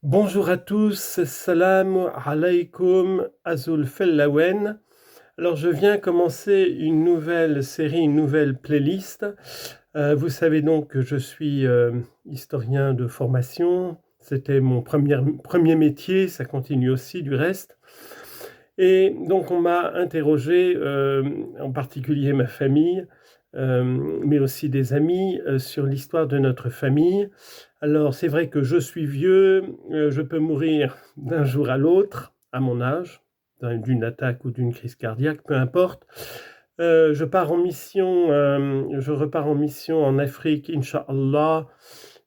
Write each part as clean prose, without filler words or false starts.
Bonjour à tous, salam alaikum Azul Fellawen. Alors je viens commencer une nouvelle série, une nouvelle playlist. Vous savez donc que je suis historien de formation. C'était mon premier métier, ça continue aussi du reste. Et donc on m'a interrogé, en particulier ma famille, mais aussi des amis, sur l'histoire de notre famille. Alors c'est vrai que je suis vieux, je peux mourir d'un jour à l'autre, à mon âge, d'une attaque ou d'une crise cardiaque, peu importe. Je repars en mission en Afrique, Inch'Allah,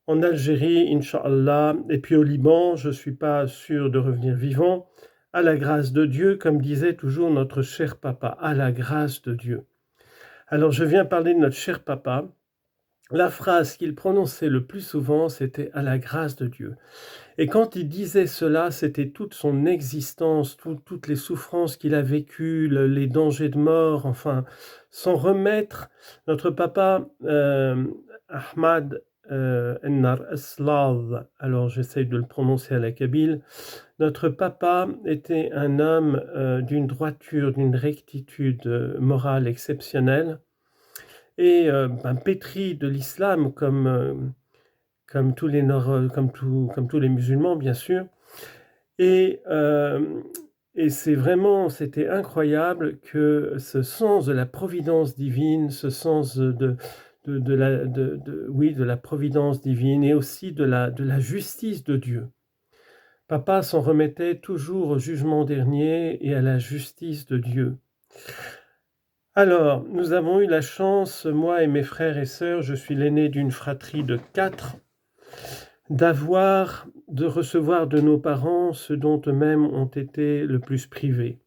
en Algérie, Inch'Allah, et puis au Liban, je ne suis pas sûr de revenir vivant. À la grâce de Dieu, comme disait toujours notre cher papa, à la grâce de Dieu. Alors je viens parler de notre cher papa. La phrase qu'il prononçait le plus souvent, c'était à la grâce de Dieu. Et quand il disait cela, c'était toute son existence, toutes les souffrances qu'il a vécues, les dangers de mort, enfin, sans remettre. Notre papa, Ahmad Ennar Eslav, alors j'essaye de le prononcer à la kabyle, notre papa était un homme d'une droiture, d'une rectitude morale exceptionnelle et pétri de l'islam comme tous les comme tous les musulmans, bien sûr. Et, et c'était incroyable que ce sens de la providence divine, ce sens oui, de la providence divine et aussi de la justice de Dieu. Papa s'en remettait toujours au jugement dernier et à la justice de Dieu. Alors, nous avons eu la chance, moi et mes frères et sœurs, je suis l'aîné d'une fratrie de 4, de recevoir de nos parents ce dont eux-mêmes ont été le plus privés.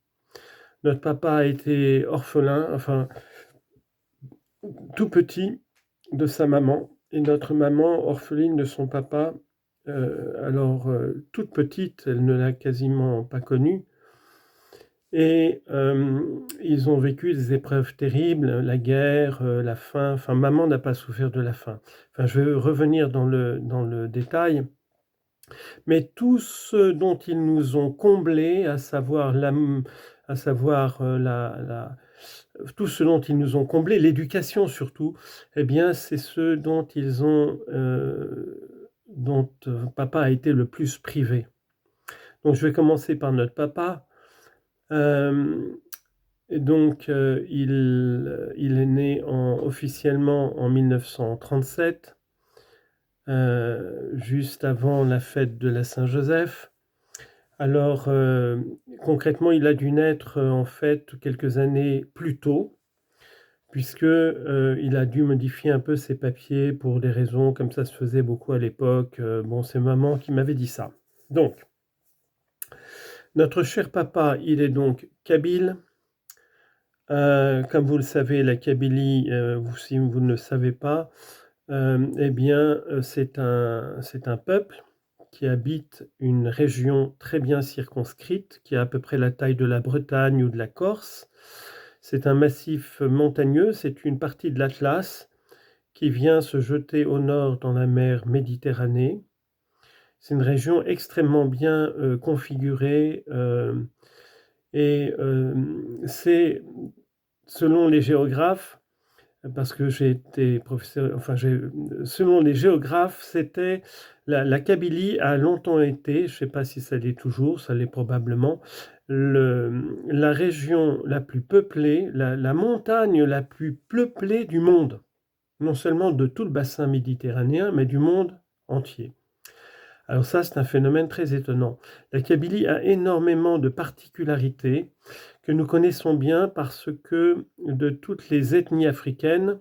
Notre papa a été orphelin, enfin tout petit, de sa maman, et notre maman orpheline de son papa. Toute petite, elle ne l'a quasiment pas connu. Et ils ont vécu des épreuves terribles, la guerre, la faim. Enfin, maman n'a pas souffert de la faim. Enfin, je vais revenir dans le détail. Mais tout ce dont ils nous ont comblés, à savoir, tout ce dont ils nous ont comblés, l'éducation surtout, eh bien, c'est ce dont papa a été le plus privé. Donc, je vais commencer par notre papa. Et donc, il est né officiellement en 1937, juste avant la fête de la Saint-Joseph. Alors, concrètement, il a dû naître en fait quelques années plus tôt, puisque il a dû modifier un peu ses papiers pour des raisons comme ça se faisait beaucoup à l'époque. Bon, c'est maman qui m'avait dit ça. Donc, notre cher papa, il est donc kabyle. Comme vous le savez, la Kabylie, si vous ne le savez pas, eh bien, c'est un peuple qui habite une région très bien circonscrite, qui a à peu près la taille de la Bretagne ou de la Corse. C'est un massif montagneux, c'est une partie de l'Atlas qui vient se jeter au nord dans la mer Méditerranée. C'est une région extrêmement bien configurée et c'est, selon les géographes, parce que j'ai été professeur, selon les géographes, c'était la Kabylie a longtemps été, je ne sais pas si ça l'est toujours, ça l'est probablement, la région la plus peuplée, la montagne la plus peuplée du monde, non seulement de tout le bassin méditerranéen, mais du monde entier. Alors ça, c'est un phénomène très étonnant. La Kabylie a énormément de particularités que nous connaissons bien parce que de toutes les ethnies africaines,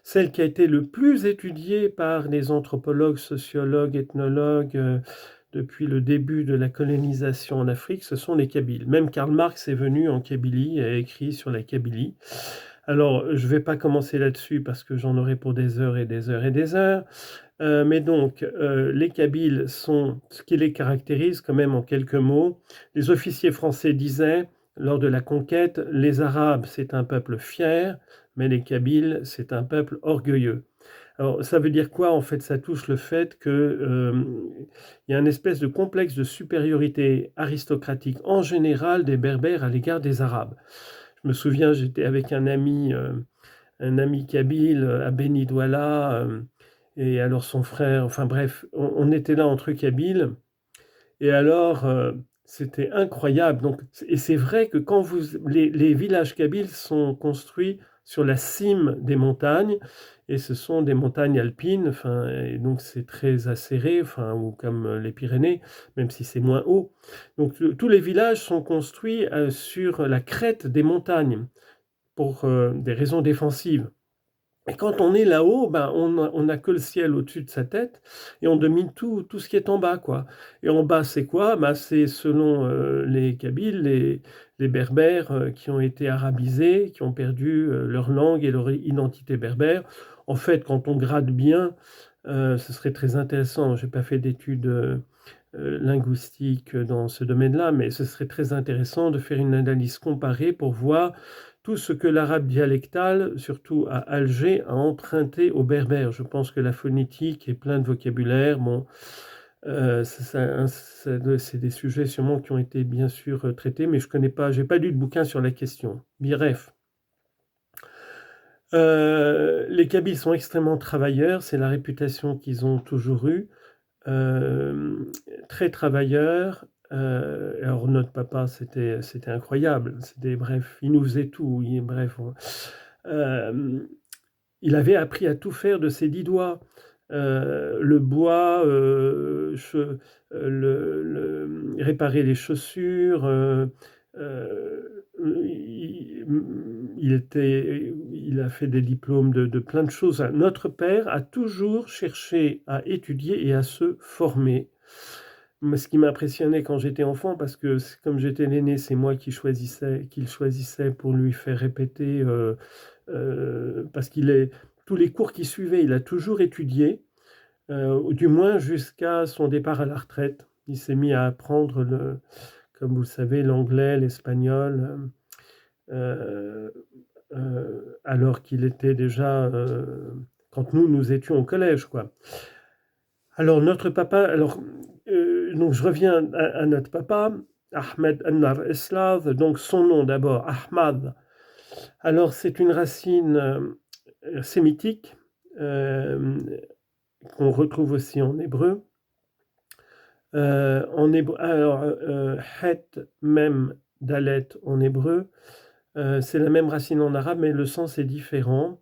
celle qui a été le plus étudiée par les anthropologues, sociologues, ethnologues depuis le début de la colonisation en Afrique, ce sont les Kabyles. Même Karl Marx est venu en Kabylie et a écrit sur la Kabylie. Alors, je ne vais pas commencer là-dessus parce que j'en aurai pour des heures et des heures et des heures. Mais donc, les Kabyles sont ce qui les caractérise quand même en quelques mots. Les officiers français disaient, lors de la conquête, les Arabes, c'est un peuple fier, mais les Kabyles, c'est un peuple orgueilleux. Alors, ça veut dire quoi? En fait, ça touche le fait que, il y a une espèce de complexe de supériorité aristocratique en général des Berbères à l'égard des Arabes. Je me souviens, j'étais avec un ami kabyle à Beni Douala, et alors son frère, enfin bref, on était là entre kabyles, et alors c'était incroyable. Donc, et c'est vrai que quand les villages kabyles sont construits sur la cime des montagnes, et ce sont des montagnes alpines, enfin, et donc c'est très acéré, enfin, ou comme les Pyrénées, même si c'est moins haut. Donc tous les villages sont construits sur la crête des montagnes pour des raisons défensives. Et quand on est là-haut, ben, on n'a que le ciel au-dessus de sa tête et on domine tout ce qui est en bas, quoi. Et en bas, c'est quoi? Ben, c'est selon les Kabyles, les Berbères qui ont été arabisés, qui ont perdu leur langue et leur identité berbère. En fait, quand on gratte bien, ce serait très intéressant. Je n'ai pas fait d'études linguistiques dans ce domaine-là, mais ce serait très intéressant de faire une analyse comparée pour voir tout ce que l'arabe dialectal, surtout à Alger, a emprunté au berbère. Je pense que la phonétique est plein de vocabulaire. Bon, c'est des sujets sûrement qui ont été bien sûr traités, mais je connais pas, j'ai pas lu de bouquin sur la question. Bref. Les Kabyles sont extrêmement travailleurs, c'est la réputation qu'ils ont toujours eue. Très travailleurs. Alors notre papa, c'était incroyable. C'était bref, il nous faisait tout. Bref, il avait appris à tout faire de ses 10 doigts. Le bois, réparer les chaussures. Il a fait des diplômes de plein de choses. Notre père a toujours cherché à étudier et à se former. Ce qui m'impressionnait quand j'étais enfant, parce que comme j'étais l'aîné, c'est moi qu'il choisissait pour lui faire répéter, parce tous les cours qu'il suivait, il a toujours étudié, du moins jusqu'à son départ à la retraite. Il s'est mis à apprendre, comme vous le savez, l'anglais, l'espagnol, alors qu'il était déjà, quand nous étions au collège, quoi. Alors notre papa, donc je reviens à notre papa, Ahmed Annar Eslav, donc son nom d'abord, Ahmad. Alors c'est une racine sémitique qu'on retrouve aussi en hébreu. Alors, Het, Mem, Dalet en hébreu, c'est la même racine en arabe, mais le sens est différent.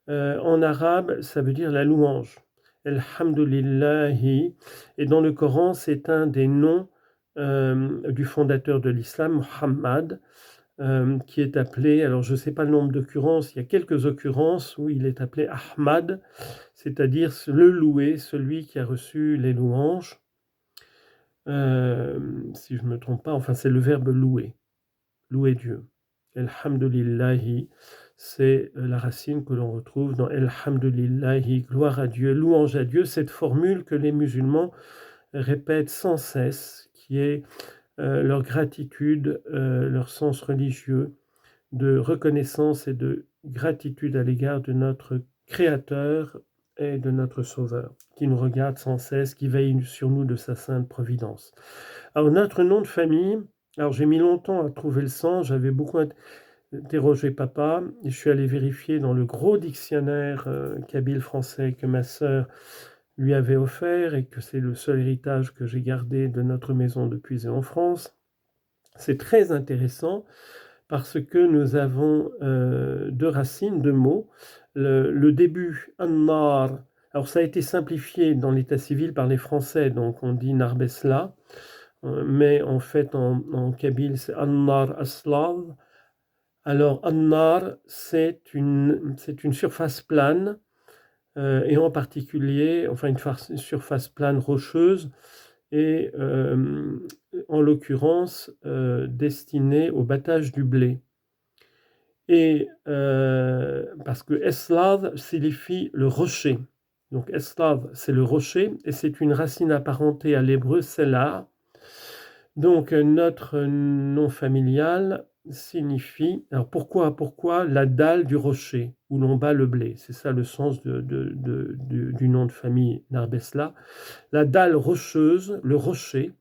En arabe, ça veut dire la louange. Elhamdulillahi. Et dans le Coran, c'est un des noms du fondateur de l'islam, Muhammad, qui est appelé, alors je ne sais pas le nombre d'occurrences, il y a quelques occurrences où il est appelé Ahmad, c'est-à-dire le loué, celui qui a reçu les louanges. Si je ne me trompe pas, enfin c'est le verbe louer, louer Dieu. Elhamdulillahi, c'est la racine que l'on retrouve dans Elhamdulillahi, gloire à Dieu, louange à Dieu, cette formule que les musulmans répètent sans cesse, qui est leur gratitude, leur sens religieux de reconnaissance et de gratitude à l'égard de notre Créateur et de notre Sauveur, qui nous regarde sans cesse, qui veille sur nous de sa sainte providence. Alors notre nom de famille, alors j'ai mis longtemps à trouver le sens, j'avais beaucoup interrogé papa, et je suis allé vérifier dans le gros dictionnaire kabyle français que ma sœur lui avait offert et que c'est le seul héritage que j'ai gardé de notre maison depuis en France. C'est très intéressant parce que nous avons deux racines, deux mots. Le début, Annar, alors ça a été simplifié dans l'état civil par les Français, donc on dit Narbesla, mais en fait en kabyle c'est Annar Aslav. Alors Annar, c'est une surface plane, et en particulier, enfin une surface plane rocheuse, et en l'occurrence destinée au battage du blé. Et parce que Eslav signifie le rocher. Donc Eslav, c'est le rocher, et c'est une racine apparentée à l'hébreu Selah. Donc notre nom familial, signifie... Alors pourquoi la dalle du rocher où l'on bat le blé? C'est ça le sens du nom de famille Narbesla. La dalle rocheuse, le rocher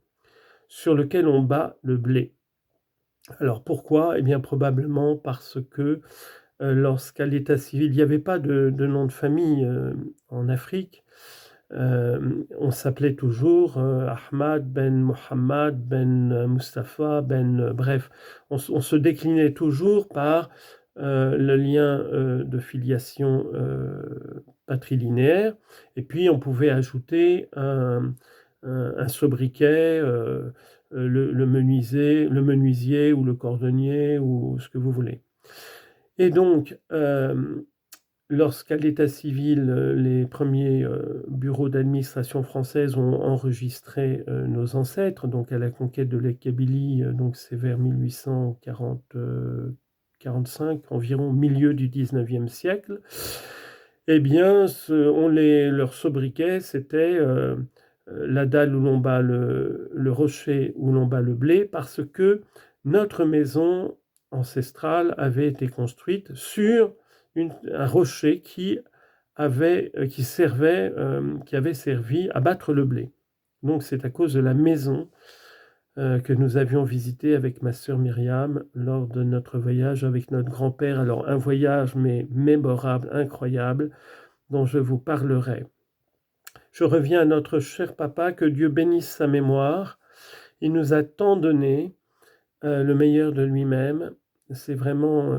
sur lequel on bat le blé. Alors pourquoi? Eh bien probablement parce que lorsqu'à l'état civil, il n'y avait pas de nom de famille en Afrique, on s'appelait toujours Ahmad ben Mohammed ben Mustapha ben bref, on se déclinait toujours par le lien de filiation patrilinéaire, et puis on pouvait ajouter un sobriquet, le menuisier ou le cordonnier ou ce que vous voulez. Et donc, lorsqu'à l'état civil, les premiers bureaux d'administration française ont enregistré nos ancêtres, donc à la conquête de la Kabylie, donc c'est vers 1845, environ milieu du 19e siècle, eh bien, leur sobriquet, c'était la dalle où l'on bat le rocher où l'on bat le blé, parce que notre maison ancestrale avait été construite sur un rocher qui avait servi à battre le blé. Donc c'est à cause de la maison que nous avions visitée avec ma sœur Myriam lors de notre voyage avec notre grand-père. Alors un voyage mais mémorable, incroyable, dont je vous parlerai. Je reviens à notre cher papa, que Dieu bénisse sa mémoire. Il nous a tant donné, le meilleur de lui-même. C'est vraiment...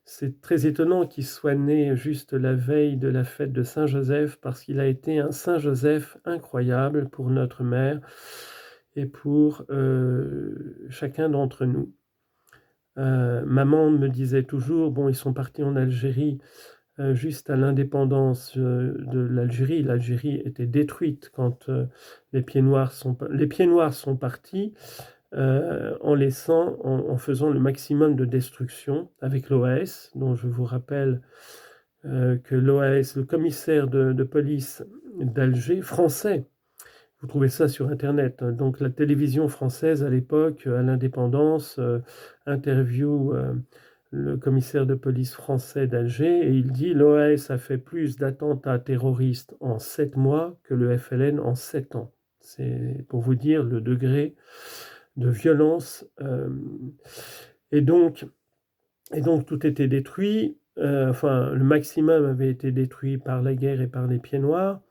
c'est très étonnant qu'il soit né juste la veille de la fête de Saint-Joseph, parce qu'il a été un Saint-Joseph incroyable pour notre mère et pour chacun d'entre nous. Maman me disait toujours, bon, ils sont partis en Algérie juste à l'indépendance de l'Algérie. L'Algérie était détruite quand les pieds noirs sont partis, en faisant le maximum de destruction avec l'OAS, dont je vous rappelle que l'OAS, le commissaire de police d'Alger, français, vous trouvez ça sur Internet, donc la télévision française à l'époque, à l'indépendance, interview le commissaire de police français d'Alger, et il dit: l'OAS a fait plus d'attentats terroristes en 7 mois que le FLN en 7 ans. C'est pour vous dire le degré de violence. Et donc tout était détruit. Enfin, le maximum avait été détruit par la guerre et par les pieds noirs.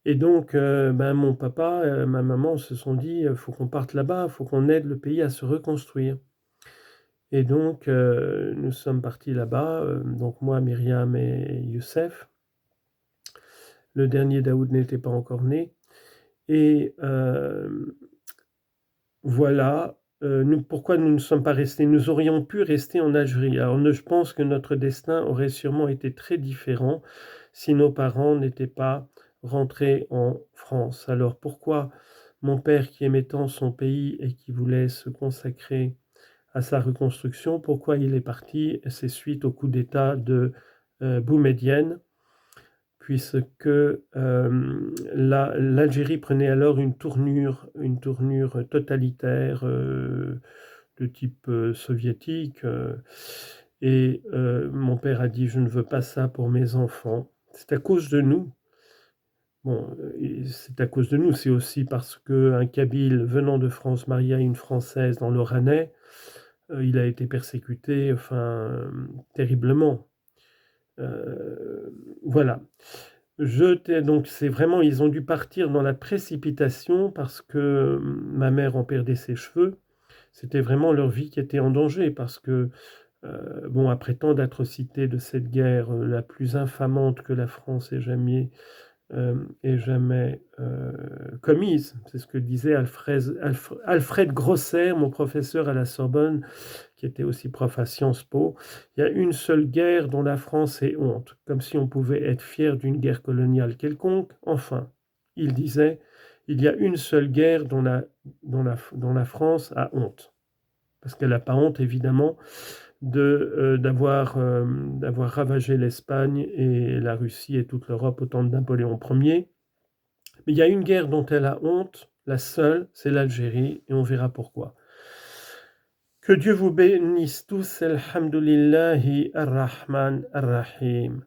Et donc, mon papa, ma maman se sont dit: faut qu'on parte là-bas, faut qu'on aide le pays à se reconstruire. Et donc, nous sommes partis là-bas, donc moi, Myriam et Youssef. Le dernier Daoud n'était pas encore né. Et voilà, pourquoi nous ne sommes pas restés. Nous aurions pu rester en Algérie. Alors, je pense que notre destin aurait sûrement été très différent si nos parents n'étaient pas rentrés en France. Alors pourquoi mon père, qui aimait tant son pays et qui voulait se consacrer à sa reconstruction, pourquoi il est parti? C'est suite au coup d'État de Boumedienne, puisque l'Algérie prenait alors une tournure totalitaire de type soviétique, et mon père a dit: je ne veux pas ça pour mes enfants. C'est à cause de nous. Bon, c'est à cause de nous, c'est aussi parce qu'un Kabyle venant de France, marié à une Française dans l'Oranais, il a été persécuté, enfin, terriblement. Voilà. Donc c'est vraiment, ils ont dû partir dans la précipitation parce que ma mère en perdait ses cheveux. C'était vraiment leur vie qui était en danger, parce que, après tant d'atrocités de cette guerre, la plus infamante que la France ait jamais commise. C'est ce que disait Alfred Grosser, mon professeur à la Sorbonne, qui était aussi prof à Sciences Po. Il y a une seule guerre dont la France ait honte, comme si on pouvait être fier d'une guerre coloniale quelconque. Enfin, il disait: il y a une seule guerre dont la France a honte. Parce qu'elle n'a pas honte, évidemment, d'avoir ravagé l'Espagne et la Russie et toute l'Europe au temps de Napoléon Ier. Mais il y a une guerre dont elle a honte, la seule, c'est l'Algérie, et on verra pourquoi. Que Dieu vous bénisse tous. Alhamdulillahi ar-Rahman ar-Rahim.